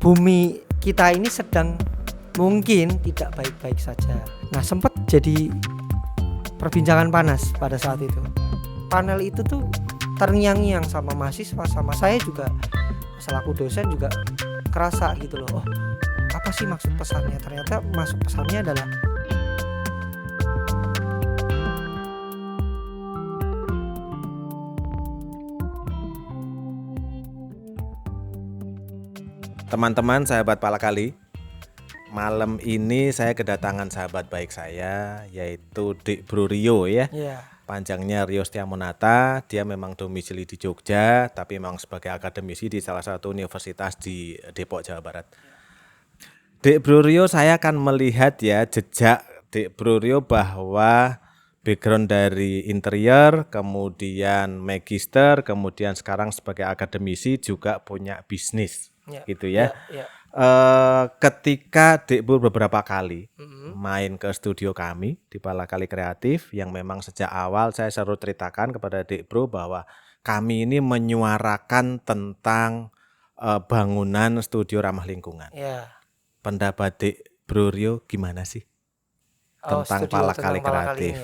bumi kita ini sedang mungkin tidak baik-baik saja. Nah, sempat jadi perbincangan panas pada saat itu. Panel itu tuh terngiang-ngiang sama mahasiswa, sama saya juga selaku dosen juga kerasa gitu loh. Oh, apa sih maksud pesannya? Ternyata maksud pesannya adalah teman-teman sahabat Palakali, malam ini saya kedatangan sahabat baik saya, yaitu Dik Bro Rio ya. Panjangnya Rio Setiamonata. Dia memang domisili di Jogja, tapi memang sebagai akademisi di salah satu universitas di Depok, Jawa Barat. Dik Bro Rio, saya akan melihat ya jejak Dik Bro Rio bahwa background dari interior, kemudian magister, kemudian sekarang sebagai akademisi juga punya bisnis. Gitu ya. Ketika Dik Bro beberapa kali main ke studio kami di Palakali Kreatif, yang memang sejak awal saya selalu ceritakan kepada Dik Bro bahwa kami ini menyuarakan tentang bangunan studio ramah lingkungan. Pendapat Dik Bro Rio gimana sih tentang Palakali Kreatif?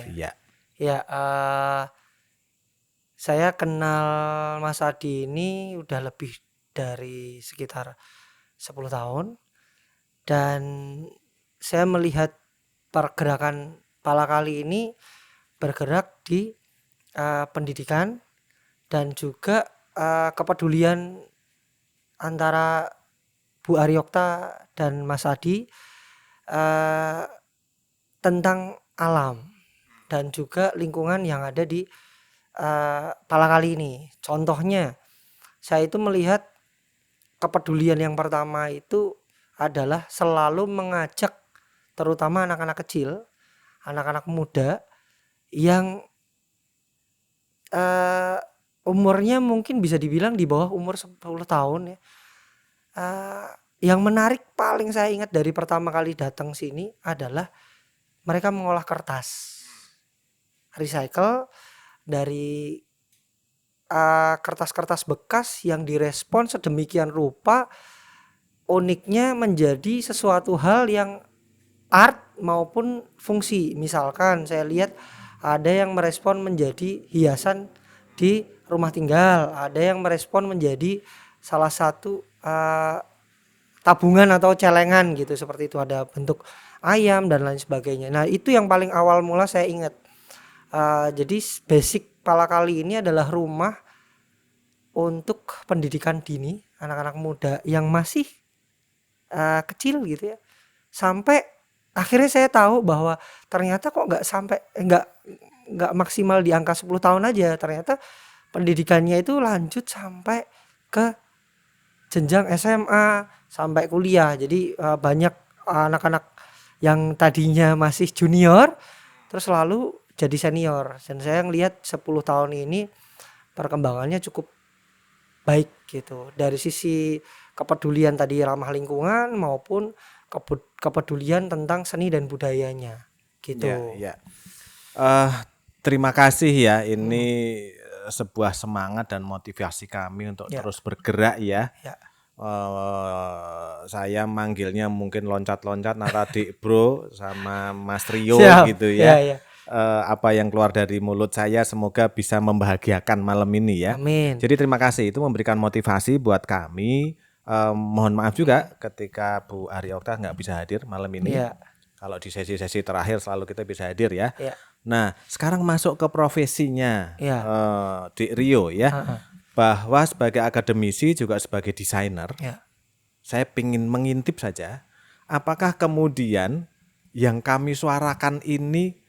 Saya kenal Mas Adi ini udah lebih dari sekitar 10 tahun, dan saya melihat pergerakan Palakali ini bergerak di pendidikan dan juga kepedulian antara Bu Aryokta dan Mas Adi tentang alam dan juga lingkungan yang ada di Palakali ini. Contohnya, saya itu melihat kepedulian yang pertama itu adalah selalu mengajak terutama anak-anak kecil, anak-anak muda yang umurnya mungkin bisa dibilang di bawah umur 10 tahun ya. Yang menarik paling saya ingat dari pertama kali datang sini adalah mereka mengolah kertas recycle dari kertas-kertas bekas yang direspon sedemikian rupa, uniknya menjadi sesuatu hal yang art maupun fungsi. Misalkan saya lihat ada yang merespon menjadi hiasan di rumah tinggal, ada yang merespon menjadi salah satu tabungan atau celengan gitu, seperti itu, ada bentuk ayam dan lain sebagainya. Nah, itu yang paling awal mula saya ingat. Jadi basic Palakali ini adalah rumah untuk pendidikan dini anak-anak muda yang masih kecil gitu ya. Sampai akhirnya saya tahu bahwa ternyata kok nggak maksimal di angka 10 tahun aja. Ternyata pendidikannya itu lanjut sampai ke jenjang SMA sampai kuliah. Jadi banyak anak-anak yang tadinya masih junior terus lalu jadi senior. Dan saya ngelihat 10 tahun ini perkembangannya cukup baik gitu. Dari sisi kepedulian tadi ramah lingkungan maupun kepedulian tentang seni dan budayanya gitu. Terima kasih ya, ini sebuah semangat dan motivasi kami untuk terus bergerak ya. Saya manggilnya mungkin loncat-loncat antara Dik Bro sama Mas Rio gitu ya. Apa yang keluar dari mulut saya semoga bisa membahagiakan malam ini ya. Amin. Jadi terima kasih, itu memberikan motivasi buat kami. Mohon maaf juga ketika Bu Aryokta nggak bisa hadir malam ini. Kalau di sesi-sesi terakhir selalu kita bisa hadir ya. Nah, sekarang masuk ke profesinya Dik Rio ya. Bahwa sebagai akademisi juga sebagai desainer, saya ingin mengintip saja, apakah kemudian yang kami suarakan ini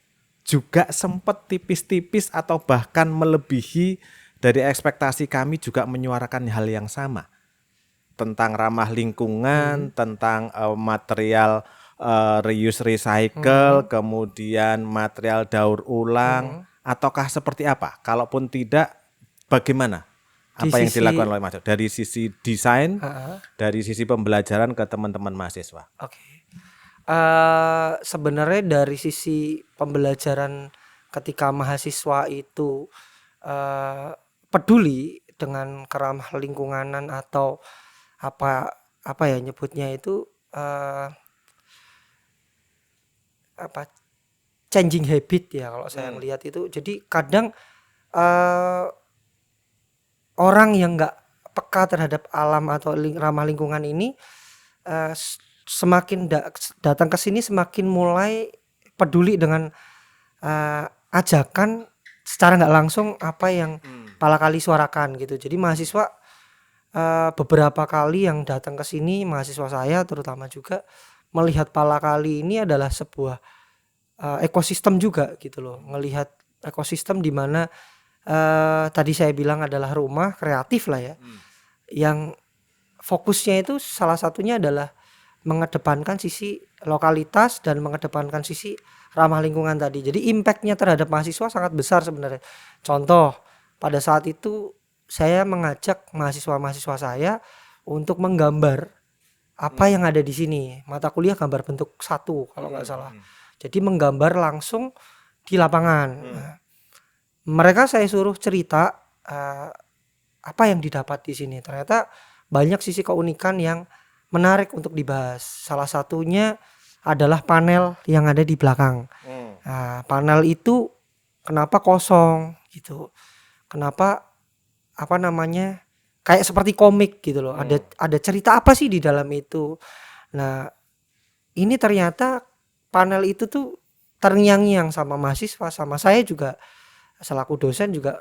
juga sempat tipis-tipis atau bahkan melebihi dari ekspektasi kami, juga menyuarakan hal yang sama tentang ramah lingkungan, tentang material reuse recycle, kemudian material daur ulang, ataukah seperti apa? Kalaupun tidak, bagaimana? Apa yang dilakukan oleh Mas dari sisi desain, dari sisi pembelajaran ke teman-teman mahasiswa? Sebenarnya dari sisi pembelajaran ketika mahasiswa itu peduli dengan keramah lingkunganan atau apa apa ya nyebutnya itu, apa, changing habit ya kalau saya ngelihat itu. Jadi kadang orang yang nggak peka terhadap alam atau ramah lingkungan ini semakin datang ke sini semakin mulai peduli dengan ajakan secara nggak langsung apa yang Palakali suarakan gitu. Jadi mahasiswa beberapa kali yang datang ke sini, mahasiswa saya terutama juga melihat Palakali ini adalah sebuah ekosistem juga gitu loh. Ngelihat ekosistem di mana tadi saya bilang adalah rumah kreatif lah ya. Yang fokusnya itu salah satunya adalah mengedepankan sisi lokalitas dan mengedepankan sisi ramah lingkungan tadi. Jadi impactnya terhadap mahasiswa sangat besar sebenarnya. Contoh, pada saat itu saya mengajak mahasiswa-mahasiswa saya untuk menggambar apa yang ada di sini. Mata kuliah gambar bentuk 1 kalau nggak salah. Jadi menggambar langsung di lapangan. Nah, mereka saya suruh cerita apa yang didapat di sini. Ternyata banyak sisi keunikan yang menarik untuk dibahas. Salah satunya adalah panel yang ada di belakang. Nah, panel itu kenapa kosong gitu? Kenapa apa namanya? Kayak seperti komik gitu loh. Ada cerita apa sih di dalam itu? Nah, ini ternyata panel itu tuh terngiang-ngiang sama mahasiswa, sama saya juga selaku dosen juga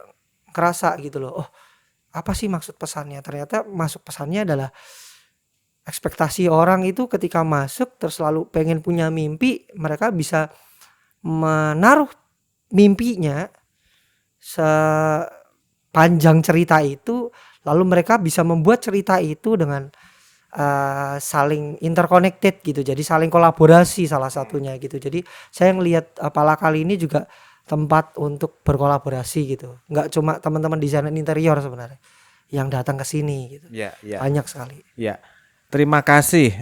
kerasa gitu loh. Oh, apa sih maksud pesannya? Ternyata masuk pesannya adalah ekspektasi orang itu ketika masuk terus selalu pengen punya mimpi, mereka bisa menaruh mimpinya sepanjang cerita itu, lalu mereka bisa membuat cerita itu dengan saling interconnected gitu. Jadi saling kolaborasi salah satunya gitu. Jadi saya ngelihat Palakali ini juga tempat untuk berkolaborasi gitu. Nggak cuma teman-teman desain interior sebenarnya yang datang ke sini gitu. Banyak sekali. Ya. Terima kasih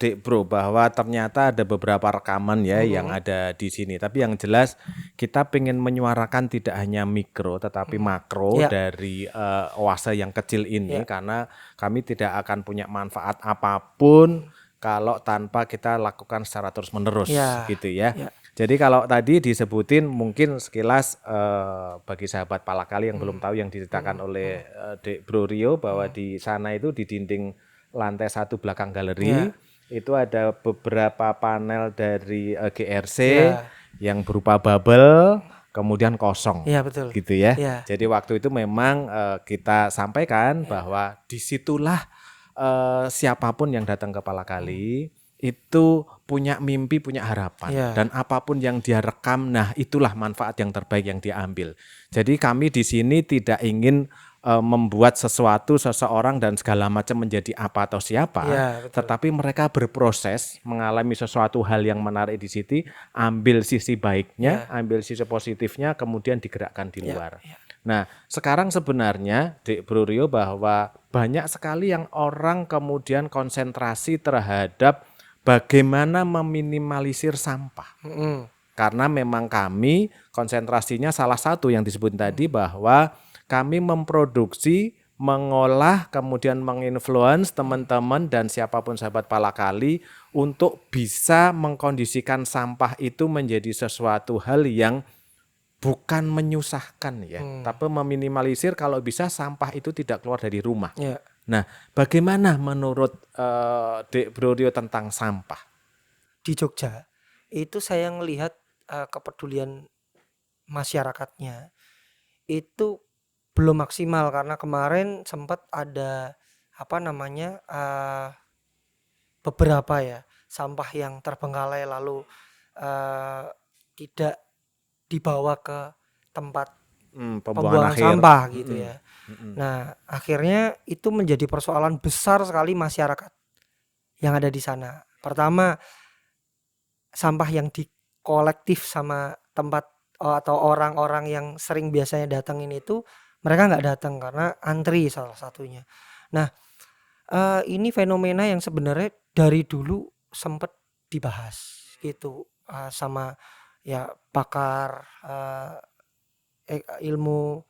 Dik Bro bahwa ternyata ada beberapa rekaman ya yang ada di sini. Tapi yang jelas kita pengen menyuarakan tidak hanya mikro tetapi makro dari oase yang kecil ini karena kami tidak akan punya manfaat apapun kalau tanpa kita lakukan secara terus-menerus gitu ya. Jadi kalau tadi disebutin mungkin sekilas bagi sahabat Palakali yang belum tahu yang diceritakan oleh Dik Bro Rio bahwa di sana itu di dinding lantai 1 belakang galeri itu ada beberapa panel dari GRC yang berupa bubble kemudian kosong betul. gitu ya. Jadi waktu itu memang kita sampaikan bahwa disitulah siapapun yang datang ke Palakali itu punya mimpi, punya harapan dan apapun yang dia rekam, nah itulah manfaat yang terbaik yang dia ambil. Jadi kami di sini tidak ingin membuat sesuatu seseorang dan segala macam menjadi apa atau siapa, tetapi mereka berproses mengalami sesuatu hal yang menarik di situ, ambil sisi baiknya, ambil sisi positifnya, kemudian digerakkan di luar. Nah, sekarang sebenarnya Dik Bro Rio bahwa banyak sekali yang orang kemudian konsentrasi terhadap bagaimana meminimalisir sampah. Karena memang kami konsentrasinya salah satu yang disebut tadi bahwa kami memproduksi, mengolah, kemudian menginfluence teman-teman dan siapapun sahabat Palakali untuk bisa mengkondisikan sampah itu menjadi sesuatu hal yang bukan menyusahkan ya, tapi meminimalisir kalau bisa sampah itu tidak keluar dari rumah. Nah, bagaimana menurut Dik Bro Rio tentang sampah? Di Jogja itu saya ngelihat kepedulian masyarakatnya itu belum maksimal karena kemarin sempat ada apa namanya beberapa ya sampah yang terbengkalai lalu tidak dibawa ke tempat pembuangan sampah gitu ya. Nah, akhirnya itu menjadi persoalan besar sekali masyarakat yang ada di sana. Pertama, sampah yang dikolektif sama tempat atau orang-orang yang sering biasanya datangin itu mereka nggak datang karena antri salah satunya. Nah, ini fenomena yang sebenarnya dari dulu sempat dibahas gitu sama ya pakar ilmu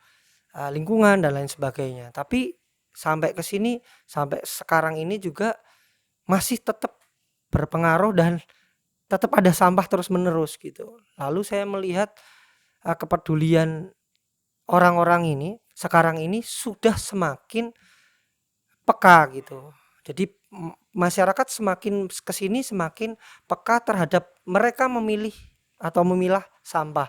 lingkungan dan lain sebagainya. Tapi sampai ke sini, sampai sekarang ini juga masih tetap berpengaruh dan tetap ada sampah terus menerus gitu. Lalu saya melihat kepedulian orang-orang ini sekarang ini sudah semakin peka gitu. Jadi masyarakat semakin kesini semakin peka terhadap mereka memilih atau memilah sampah.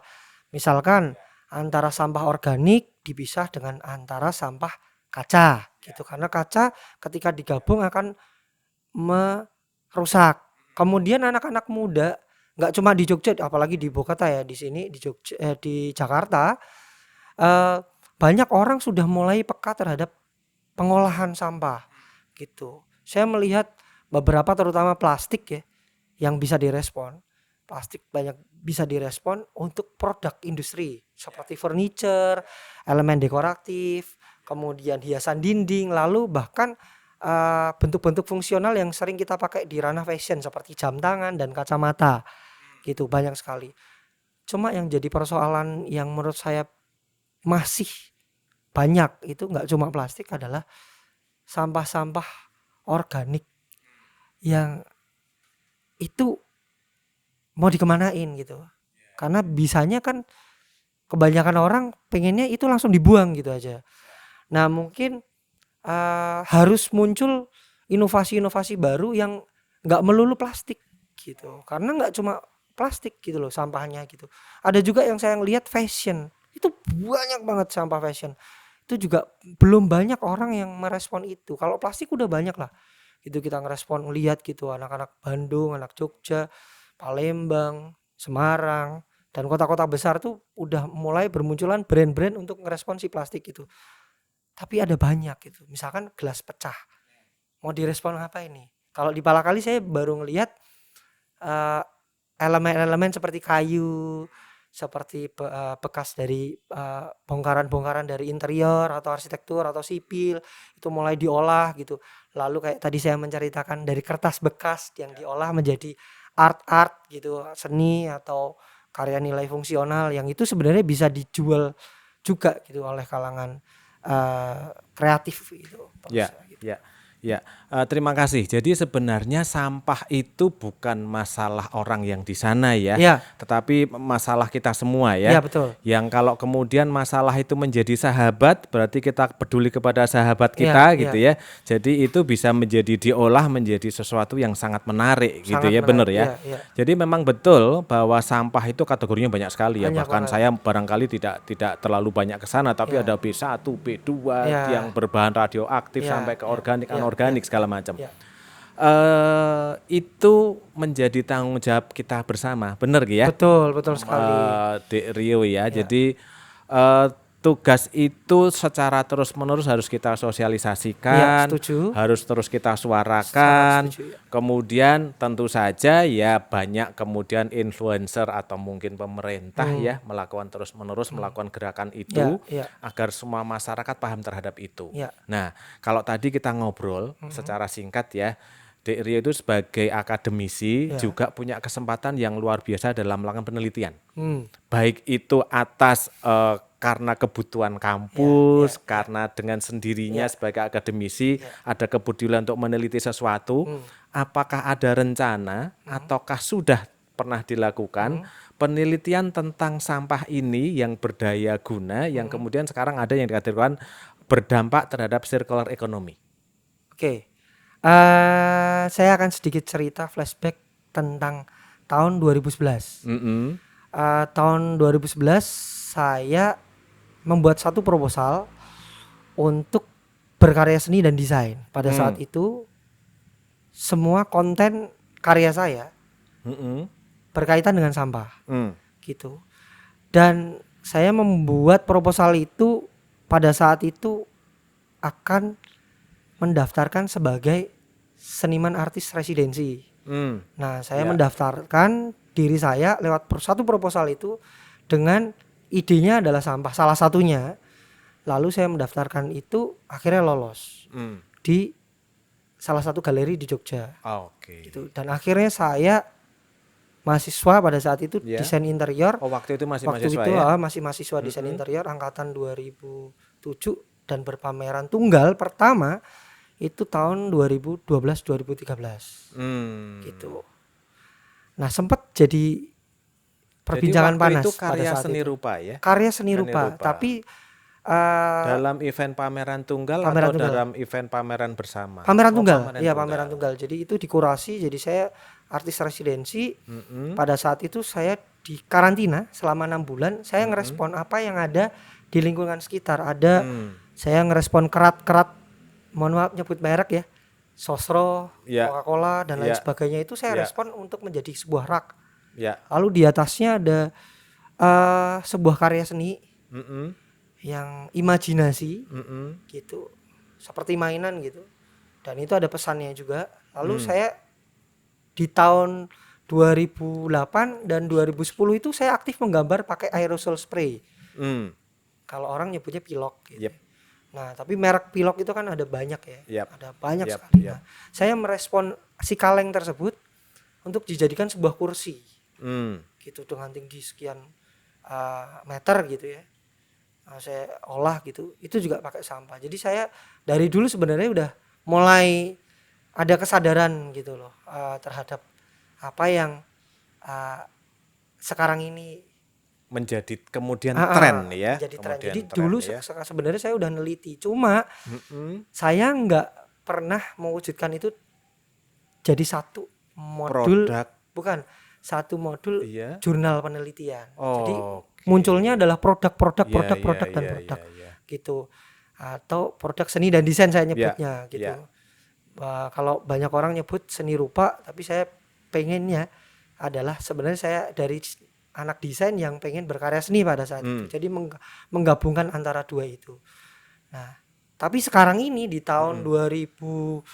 Misalkan antara sampah organik dipisah dengan antara sampah kaca gitu, karena kaca ketika digabung akan merusak. Kemudian anak-anak muda nggak cuma di Jogja, apalagi di ibu kota ya, di sini di Jogja, di Jakarta, banyak orang sudah mulai peka terhadap pengolahan sampah gitu. Saya melihat beberapa terutama plastik ya yang bisa direspon. Plastik banyak bisa direspon untuk produk industri seperti furniture, elemen dekoratif, kemudian hiasan dinding, lalu bahkan bentuk-bentuk fungsional yang sering kita pakai di ranah fashion seperti jam tangan dan kacamata gitu, banyak sekali. Cuma yang jadi persoalan yang menurut saya masih banyak itu nggak cuma plastik, adalah sampah-sampah organik yang itu mau dikemanain gitu. Karena bisanya kan kebanyakan orang pengennya itu langsung dibuang gitu aja. Nah mungkin harus muncul inovasi-inovasi baru yang nggak melulu plastik gitu, karena nggak cuma plastik gitu loh sampahnya gitu. Ada juga yang saya lihat fashion, itu banyak banget sampah fashion, itu juga belum banyak orang yang merespon itu. Kalau plastik udah banyak lah gitu, kita ngerespon, lihat gitu anak-anak Bandung, anak Jogja, Palembang, Semarang, dan kota-kota besar tuh udah mulai bermunculan brand-brand untuk ngerespon si plastik itu. Tapi ada banyak gitu, misalkan gelas pecah, mau direspon apa ini? Kalau di Palakali saya baru ngelihat elemen-elemen seperti kayu, seperti bekas dari bongkaran-bongkaran dari interior atau arsitektur atau sipil, itu mulai diolah gitu. Lalu kayak tadi saya menceritakan dari kertas bekas yang diolah menjadi art gitu, seni atau karya nilai fungsional yang itu sebenarnya bisa dijual juga gitu oleh kalangan kreatif gitu. Ya, ya. Ya, terima kasih. Jadi sebenarnya sampah itu bukan masalah orang yang di sana ya, tetapi masalah kita semua ya. Ya betul. Yang kalau kemudian masalah itu menjadi sahabat, berarti kita peduli kepada sahabat kita gitu ya. Jadi itu bisa menjadi diolah menjadi sesuatu yang sangat menarik gitu ya, benar ya. Jadi memang betul bahwa sampah itu kategorinya banyak sekali ya. Bahkan saya barangkali tidak terlalu banyak ke sana, tapi ada B1, B2 yang berbahan radioaktif sampai ke organik, anorganik segala macam. Itu menjadi tanggung jawab kita bersama, benar ya? Betul sekali. Dek Rio ya. Jadi tugas itu secara terus-menerus harus kita sosialisasikan, harus terus kita suarakan. Kemudian tentu saja ya banyak kemudian influencer atau mungkin pemerintah ya melakukan terus-menerus melakukan gerakan itu agar semua masyarakat paham terhadap itu. Nah, kalau tadi kita ngobrol secara singkat ya, Dek Rio itu sebagai akademisi juga punya kesempatan yang luar biasa dalam melakukan penelitian. Baik itu atas karena kebutuhan kampus, karena dengan sendirinya sebagai akademisi ada kepedulian untuk meneliti sesuatu. Apakah ada rencana ataukah sudah pernah dilakukan penelitian tentang sampah ini yang berdaya guna, yang kemudian sekarang ada yang dikategorikan berdampak terhadap circular economy? Oke. Saya akan sedikit cerita flashback tentang tahun 2011. Tahun 2011 saya membuat satu proposal untuk berkarya seni dan desain. Pada saat itu semua konten karya saya berkaitan dengan sampah gitu. Dan saya membuat proposal itu pada saat itu akan mendaftarkan sebagai seniman artis residensi. Nah, saya mendaftarkan diri saya lewat satu proposal itu dengan idenya adalah sampah, salah satunya. Lalu saya mendaftarkan itu, akhirnya lolos di salah satu galeri di Jogja. Gitu. Dan akhirnya saya mahasiswa pada saat itu desain interior. Waktu itu masih mahasiswa ya? Masih mahasiswa desain interior angkatan 2007. dan berpameran tunggal pertama itu tahun 2012-2013 gitu. Nah sempat jadi perbincangan panas itu pada karya saat seni itu. rupa ya? Karya seni rupa, tapi dalam event pameran tunggal pameran atau tunggal. dalam event pameran bersama? Pameran tunggal, iya pameran tunggal. Jadi itu dikurasi, jadi saya artis residensi. Pada saat itu saya di karantina selama 6 bulan. Saya ngerespon apa yang ada di lingkungan sekitar. Ada saya ngerespon kerat-kerat, mohon maaf nyebut merek ya, Sosro, Coca-Cola dan lain sebagainya, itu saya respon untuk menjadi sebuah rak. Lalu di atasnya ada sebuah karya seni yang imajinasi gitu, seperti mainan gitu, dan itu ada pesannya juga. Lalu saya di tahun 2008 dan 2010 itu saya aktif menggambar pakai aerosol spray. Kalau orang nyebutnya pilok gitu. Nah tapi merek pilok itu kan ada banyak ya, ada banyak sekali. Nah, saya merespon si kaleng tersebut untuk dijadikan sebuah kursi gitu dengan tinggi sekian meter gitu ya. Saya olah gitu, itu juga pakai sampah. Jadi saya dari dulu sebenarnya udah mulai ada kesadaran gitu loh terhadap apa yang sekarang ini menjadi kemudian tren ya. Menjadi tren. Jadi dulu ya, sebenarnya saya udah neliti, cuma saya nggak pernah mewujudkan itu jadi satu modul produk. Bukan satu modul jurnal penelitian. Jadi munculnya adalah produk gitu, atau produk seni dan desain saya nyebutnya gitu. Kalau banyak orang nyebut seni rupa, tapi saya pengennya adalah sebenarnya saya dari anak desain yang pengen berkarya seni pada saat itu. Jadi menggabungkan antara dua itu. Nah, tapi sekarang ini di tahun 2020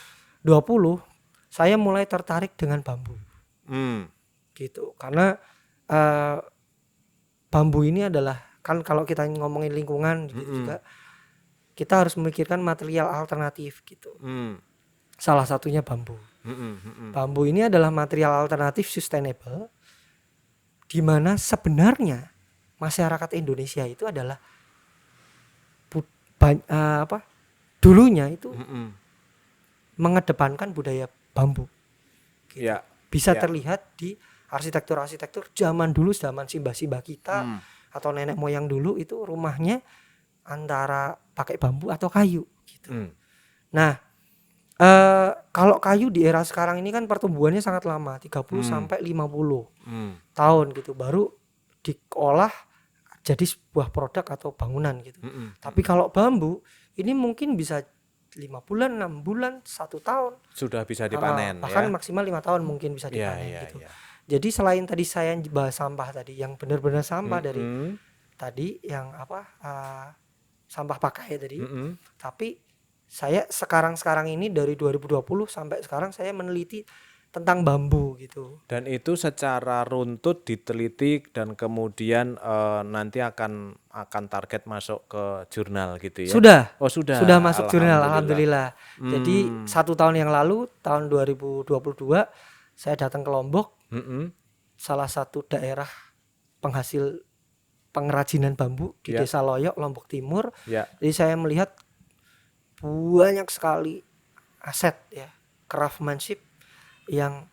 saya mulai tertarik dengan bambu. Gitu, karena bambu ini adalah, kan kalau kita ngomongin lingkungan gitu juga kita harus memikirkan material alternatif gitu. Salah satunya bambu. Bambu ini adalah material alternatif sustainable, di mana sebenarnya masyarakat Indonesia itu adalah dulunya itu mengedepankan budaya bambu. Gitu. Bisa terlihat di arsitektur zaman dulu, zaman simbah-simbah kita atau nenek moyang dulu itu rumahnya antara pakai bambu atau kayu gitu. Nah, kalau kayu di era sekarang ini kan pertumbuhannya sangat lama, 30 sampai 50 tahun gitu baru diolah jadi sebuah produk atau bangunan gitu. Tapi kalau bambu ini mungkin bisa 5 bulan, 6 bulan, 1 tahun sudah bisa dipanen, bahkan maksimal 5 tahun mungkin bisa dipanen gitu. Jadi selain tadi saya bahas sampah tadi yang benar-benar sampah dari tadi yang sampah pakai tadi, tapi saya sekarang ini dari 2020 sampai sekarang saya meneliti tentang bambu gitu. Dan itu secara runtut diteliti dan kemudian nanti akan target masuk ke jurnal gitu ya. Sudah masuk jurnal, alhamdulillah. Jadi 1 tahun yang lalu, tahun 2022 saya datang ke Lombok, salah satu daerah penghasil pengrajinan bambu di Desa Loyok, Lombok Timur. Jadi saya melihat banyak sekali aset ya, craftsmanship yang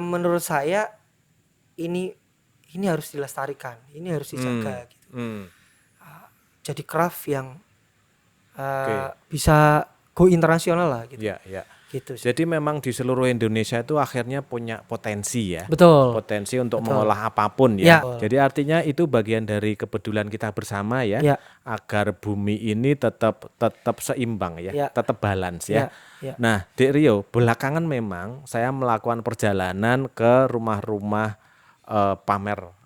menurut saya ini harus dilestarikan, ini harus dijaga gitu. Jadi craft yang bisa go internasional lah gitu. Gitu sih. Jadi memang di seluruh Indonesia itu akhirnya punya potensi ya. Potensi untuk mengolah apapun ya. Jadi artinya itu bagian dari kepedulian kita bersama ya, agar bumi ini tetap seimbang ya, tetap balance ya. Nah, Dek Rio, belakangan memang saya melakukan perjalanan ke rumah-rumah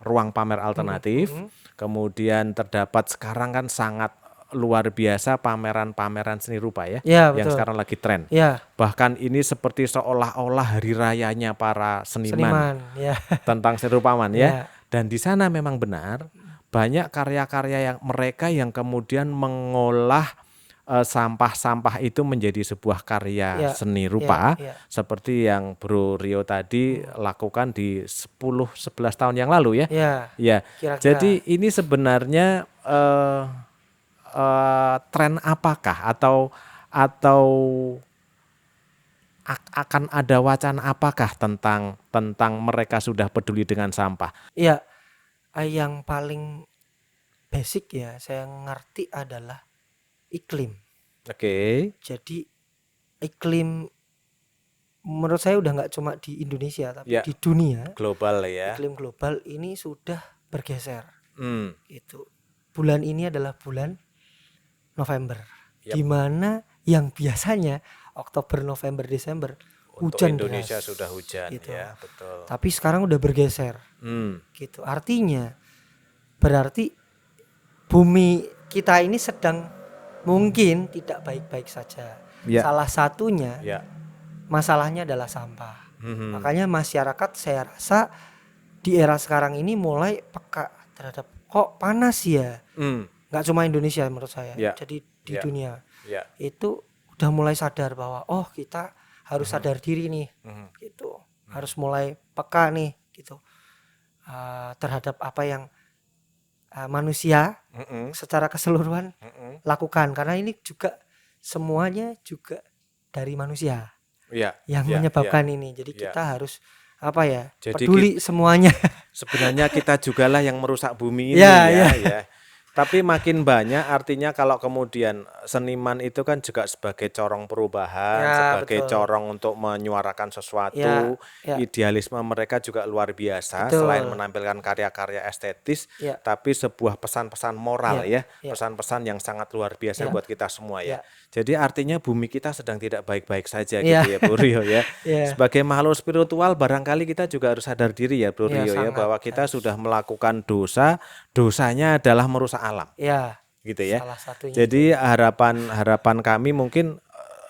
ruang pamer alternatif. Kemudian terdapat sekarang kan sangat luar biasa pameran-pameran seni rupa ya, yang sekarang lagi tren. Bahkan ini seperti seolah-olah hari rayanya para seniman tentang seni rupawan ya. Dan di sana memang benar banyak karya-karya yang mereka yang kemudian mengolah sampah-sampah itu menjadi sebuah karya seni rupa seperti yang Bro Rio tadi lakukan di 10-11 tahun yang lalu ya. Kira-kira. Jadi ini sebenarnya tren apakah atau akan ada wacana apakah tentang mereka sudah peduli dengan sampah? Ya, yang paling basic ya saya ngerti adalah iklim. Oke. Jadi iklim menurut saya udah nggak cuma di Indonesia tapi di dunia global ya. Iklim global ini sudah bergeser. Itu bulan ini adalah bulan November, di mana yang biasanya Oktober, November, Desember untuk hujan Indonesia deras, sudah hujan gitu. ya, betul. Tapi sekarang udah bergeser, gitu. Artinya berarti bumi kita ini sedang mungkin tidak baik-baik saja. Salah satunya masalahnya adalah sampah. Makanya masyarakat saya rasa di era sekarang ini mulai peka terhadap kok panas ya. Nggak cuma Indonesia menurut saya. Jadi di dunia itu udah mulai sadar bahwa oh kita harus sadar diri nih, gitu. Harus mulai peka nih, gitu, terhadap apa yang manusia secara keseluruhan lakukan, karena ini juga semuanya juga dari manusia yang menyebabkan ini. Jadi kita harus peduli semuanya. Sebenarnya kita jugalah yang merusak bumi ini ya. Tapi makin banyak, artinya kalau kemudian seniman itu kan juga sebagai corong perubahan, sebagai corong untuk menyuarakan sesuatu, idealisme mereka juga luar biasa. Selain menampilkan karya-karya estetis, tapi sebuah pesan-pesan moral pesan-pesan yang sangat luar biasa buat kita semua ya. Jadi artinya bumi kita sedang tidak baik-baik saja gitu ya Bro Rio ya. Sebagai makhluk spiritual barangkali kita juga harus sadar diri ya Bro Rio ya, bahwa kita sudah melakukan dosa, dosanya adalah merusak alam. Gitu ya. Jadi harapan kami mungkin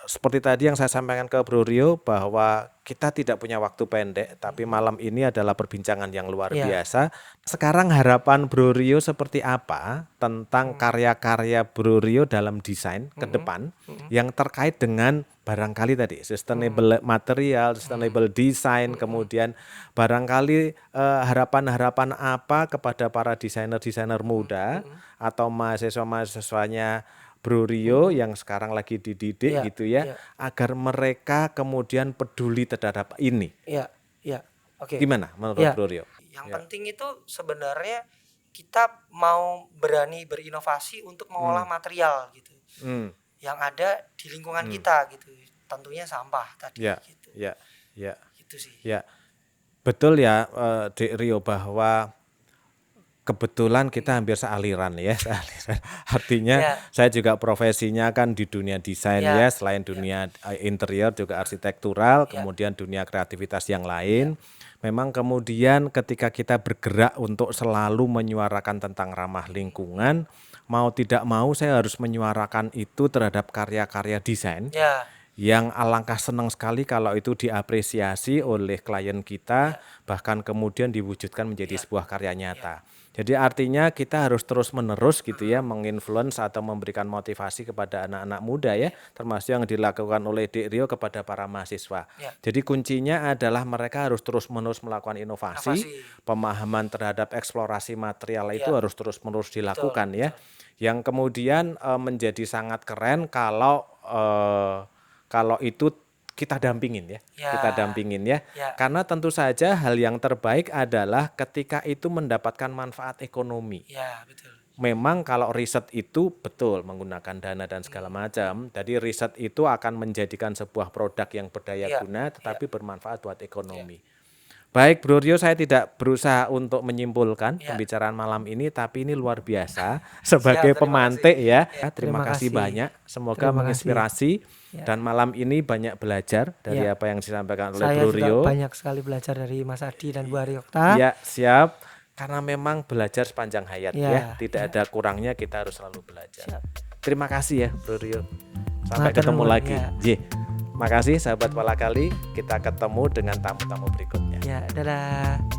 seperti tadi yang saya sampaikan ke Bro Rio, bahwa kita tidak punya waktu pendek, tapi malam ini adalah perbincangan yang luar biasa. Sekarang harapan Bro Rio seperti apa tentang karya-karya Bro Rio dalam desain ke depan yang terkait dengan barangkali tadi sustainable material, sustainable design, kemudian barangkali harapan-harapan apa kepada para desainer-desainer muda atau mahasiswa-mahasiswanya Bro Rio yang sekarang lagi dididik gitu ya, agar mereka kemudian peduli terhadap ini. Oke. Gimana menurut Bro Rio? Yang penting itu sebenarnya kita mau berani berinovasi untuk mengolah material gitu, yang ada di lingkungan kita gitu. Tentunya sampah tadi gitu. Gitu sih. Betul ya Dek Rio, bahwa kebetulan kita hampir sealiran ya, artinya saya juga profesinya kan di dunia desain ya, selain dunia interior juga arsitektural, kemudian dunia kreativitas yang lain. Memang kemudian ketika kita bergerak untuk selalu menyuarakan tentang ramah lingkungan, mau tidak mau saya harus menyuarakan itu terhadap karya-karya desain. Yang alangkah senang sekali kalau itu diapresiasi oleh klien kita, bahkan kemudian diwujudkan menjadi sebuah karya nyata. Jadi artinya kita harus terus-menerus gitu ya, menginfluence atau memberikan motivasi kepada anak-anak muda ya, termasuk yang dilakukan oleh Dek Rio kepada para mahasiswa. Jadi kuncinya adalah mereka harus terus-menerus melakukan inovasi, pemahaman terhadap eksplorasi material itu harus terus-menerus dilakukan ya. Yang kemudian menjadi sangat keren kalau itu kita dampingin ya, karena tentu saja hal yang terbaik adalah ketika itu mendapatkan manfaat ekonomi. Betul. Memang kalau riset itu betul menggunakan dana dan segala macam, jadi riset itu akan menjadikan sebuah produk yang berdaya guna, tetapi bermanfaat buat ekonomi. Baik Bro Rio, saya tidak berusaha untuk menyimpulkan pembicaraan malam ini, tapi ini luar biasa sebagai pemantik ya. Terima kasih banyak, semoga menginspirasi. Dan malam ini banyak belajar dari apa yang disampaikan oleh Bro Rio. Saya juga banyak sekali belajar dari Mas Adi dan Bu Ari Okta. Ya, siap. Karena memang belajar sepanjang hayat ya. Tidak ada kurangnya, kita harus selalu belajar. Terima kasih ya Bro Rio. Sampai ketemu lagi. Makasih sahabat Walakali, kita ketemu dengan tamu-tamu berikutnya. Dadah.